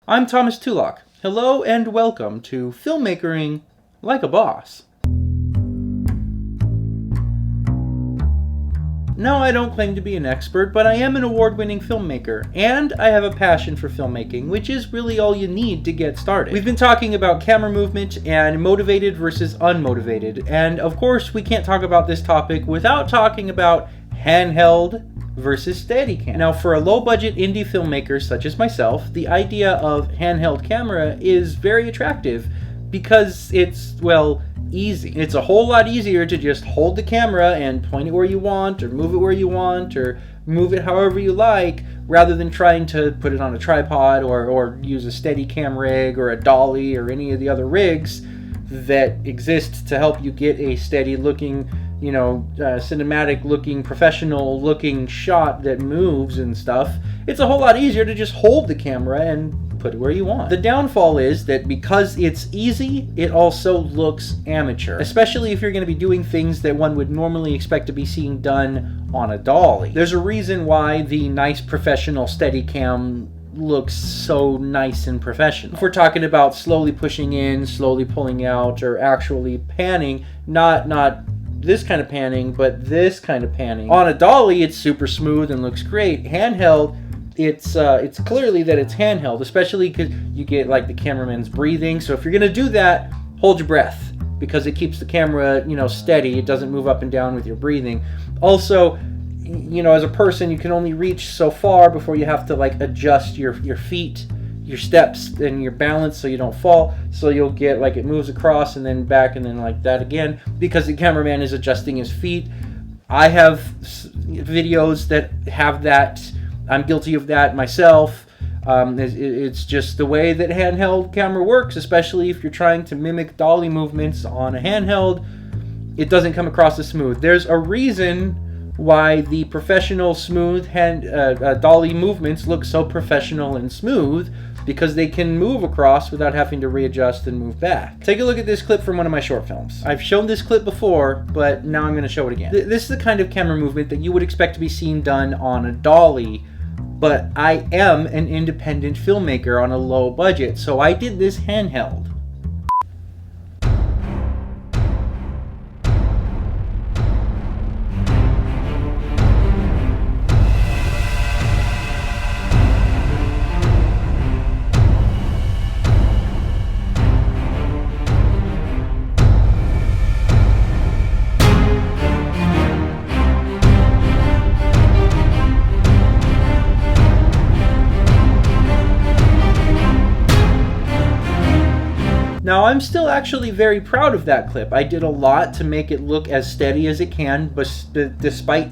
I'm tntulak. Hello and welcome to Filmmakering Like a Boss. No, I don't claim to be an expert, but I am an award-winning filmmaker, and I have a passion for filmmaking, which is really all you need to get started. We've been talking about camera movement and motivated versus unmotivated, and of course we can't talk about this topic without talking about handheld versus Steadicam. Now, for a low-budget indie filmmaker such as myself, the idea of handheld camera is very attractive because it's, well, easy. It's a whole lot easier to just hold the camera and point it where you want, or move it where you want, or move it however you like, rather than trying to put it on a tripod or use a Steadicam rig or a dolly or any of the other rigs that exist to help you get a steady looking, cinematic looking, professional looking shot that moves and stuff. It's a whole lot easier to just hold the camera and put it where you want. The downfall is that because it's easy, it also looks amateur, especially if you're going to be doing things that one would normally expect to be seeing done on a dolly. There's a reason why the nice professional Steadicam looks so nice and professional. If we're talking about slowly pushing in, slowly pulling out, or actually panning, not this kind of panning, but this kind of panning. On a dolly, it's super smooth and looks great. Handheld, it's clearly that it's handheld, especially because you get like the cameraman's breathing. So if you're gonna do that, hold your breath, because it keeps the camera, steady. It doesn't move up and down with your breathing. Also, as a person, you can only reach so far before you have to like adjust your feet, your steps, and your balance so you don't fall. So you'll get like it moves across and then back and then like that again, because the cameraman is adjusting his feet. I have videos that have that. I'm guilty of that myself. It's just the way that handheld camera works, especially if you're trying to mimic dolly movements on a handheld. It doesn't come across as smooth. There's a reason why the professional smooth dolly movements look so professional and smooth, because they can move across without having to readjust and move back. Take a look at this clip from one of my short films. I've shown this clip before, but now I'm going to show it again. This is the kind of camera movement that you would expect to be seen done on a dolly, but I am an independent filmmaker on a low budget, so I did this handheld. Now, I'm still actually very proud of that clip. I did a lot to make it look as steady as it can, but despite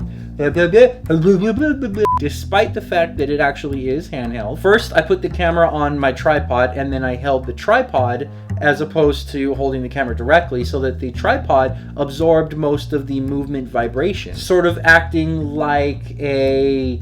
the fact that it actually is handheld. First, I put the camera on my tripod, and then I held the tripod as opposed to holding the camera directly, so that the tripod absorbed most of the movement vibration, sort of acting like a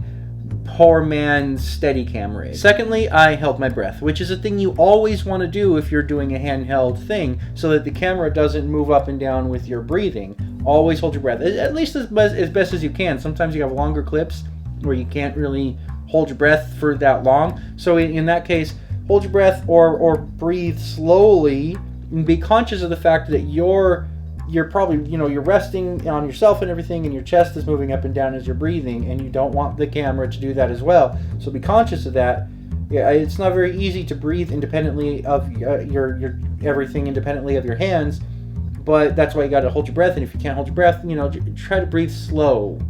poor man's Steadicam rig. Secondly, I held my breath, which is a thing you always want to do if you're doing a handheld thing, so that the camera doesn't move up and down with your breathing. Always hold your breath, at least as best as you can. Sometimes you have longer clips where you can't really hold your breath for that long. So in that case, hold your breath or breathe slowly, and be conscious of the fact that you're probably, you're resting on yourself and everything, and your chest is moving up and down as you're breathing, and you don't want the camera to do that as well. So be conscious of that. Yeah, it's not very easy to breathe independently of your everything independently of your hands, but that's why you got to hold your breath. And if you can't hold your breath, try to breathe slow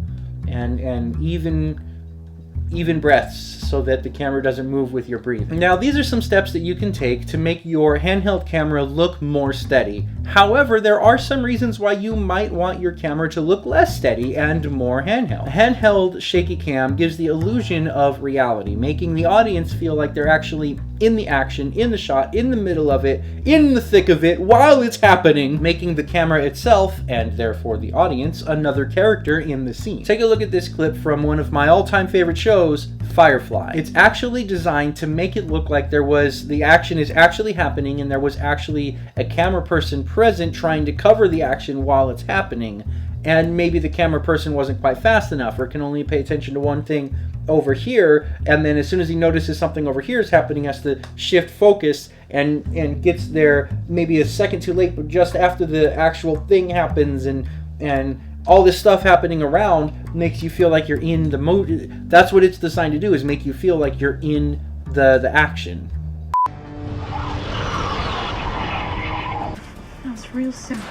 and even breaths, so that the camera doesn't move with your breathing. Now, these are some steps that you can take to make your handheld camera look more steady. However, there are some reasons why you might want your camera to look less steady and more handheld. A handheld shaky cam gives the illusion of reality, making the audience feel like they're actually in the action, in the shot, in the middle of it, in the thick of it, while it's happening, making the camera itself, and therefore the audience, another character in the scene. Take a look at this clip from one of my all-time favorite shows, Firefly. It's actually designed to make it look like the action is actually happening, and there was actually a camera person present trying to cover the action while it's happening. and maybe the camera person wasn't quite fast enough or can only pay attention to one thing over here, and then as soon as he notices something over here is happening, has to shift focus and gets there maybe a second too late, but just after the actual thing happens, and all this stuff happening around makes you feel like you're in the mode. That's what it's designed to do, is make you feel like you're in the action. That was real simple.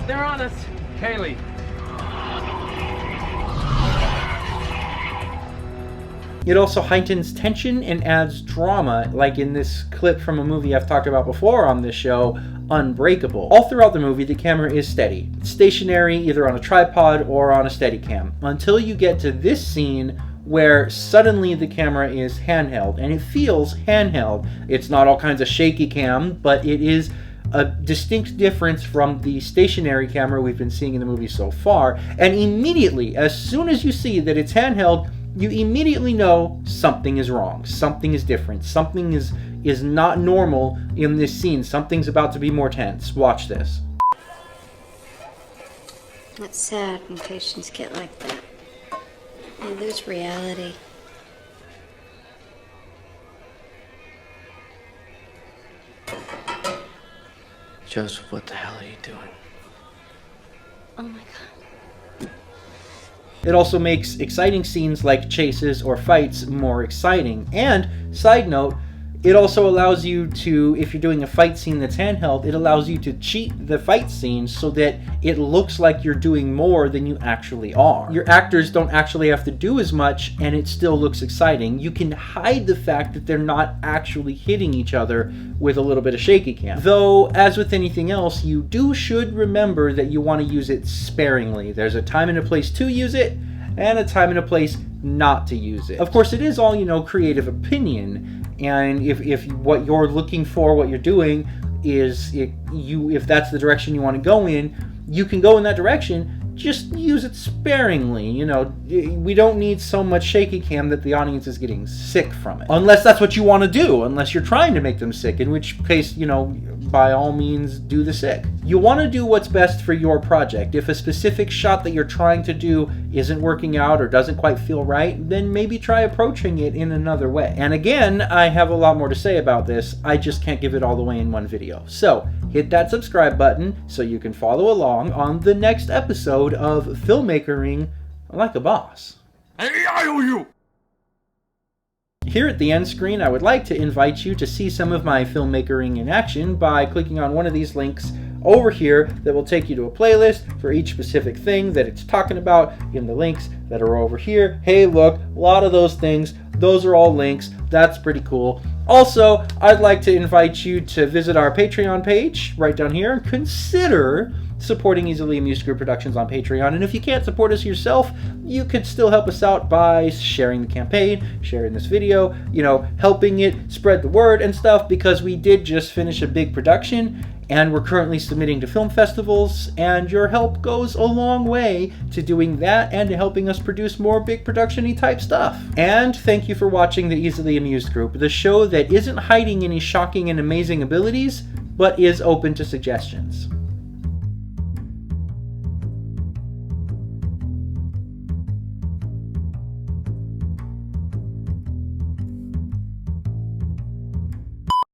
They're on us. Kaylee. It also heightens tension and adds drama, like in this clip from a movie I've talked about before on this show, Unbreakable. All throughout the movie, the camera is steady. It's stationary, either on a tripod or on a Steadicam, until you get to this scene where suddenly the camera is handheld, and it feels handheld. It's not all kinds of shaky cam, but it is a distinct difference from the stationary camera we've been seeing in the movie so far, and immediately, as soon as you see that it's handheld, you immediately know something is wrong, something is different, something is not normal in this scene, something's about to be more tense. Watch this. It's sad when patients get like that. They lose reality. Joseph, what the hell are you doing? Oh my God. It also makes exciting scenes like chases or fights more exciting. And, side note, it also allows you to, if you're doing a fight scene that's handheld, it allows you to cheat the fight scene so that it looks like you're doing more than you actually are. Your actors don't actually have to do as much, and it still looks exciting. You can hide the fact that they're not actually hitting each other with a little bit of shaky cam. Though, as with anything else, you should remember that you want to use it sparingly. There's a time and a place to use it, and a time and a place not to use it. Of course, it is all, creative opinion. And if what you're looking for, what you're doing, is if that's the direction you want to go in, you can go in that direction. Just use it sparingly. We don't need so much shaky cam that the audience is getting sick from it. Unless that's what you want to do. Unless you're trying to make them sick, in which case, by all means, do the sick. You want to do what's best for your project. If a specific shot that you're trying to do isn't working out or doesn't quite feel right, then maybe try approaching it in another way. And again, I have a lot more to say about this. I just can't give it all the way in one video. So, hit that subscribe button so you can follow along on the next episode of Filmmakering Like a Boss. Hey, I owe you! Here at the end screen, I would like to invite you to see some of my filmmakering in action by clicking on one of these links over here that will take you to a playlist for each specific thing that it's talking about in the links that are over here. Hey, look, a lot of those things, those are all links. That's pretty cool. Also, I'd like to invite you to visit our Patreon page right down here and consider supporting Easily Amused Group Productions on Patreon. And if you can't support us yourself, you could still help us out by sharing the campaign, sharing this video, helping it spread the word and stuff, because we did just finish a big production and we're currently submitting to film festivals, and your help goes a long way to doing that and to helping us produce more big production-y type stuff. And thank you for watching the Easily Amused Group, the show that isn't hiding any shocking and amazing abilities, but is open to suggestions.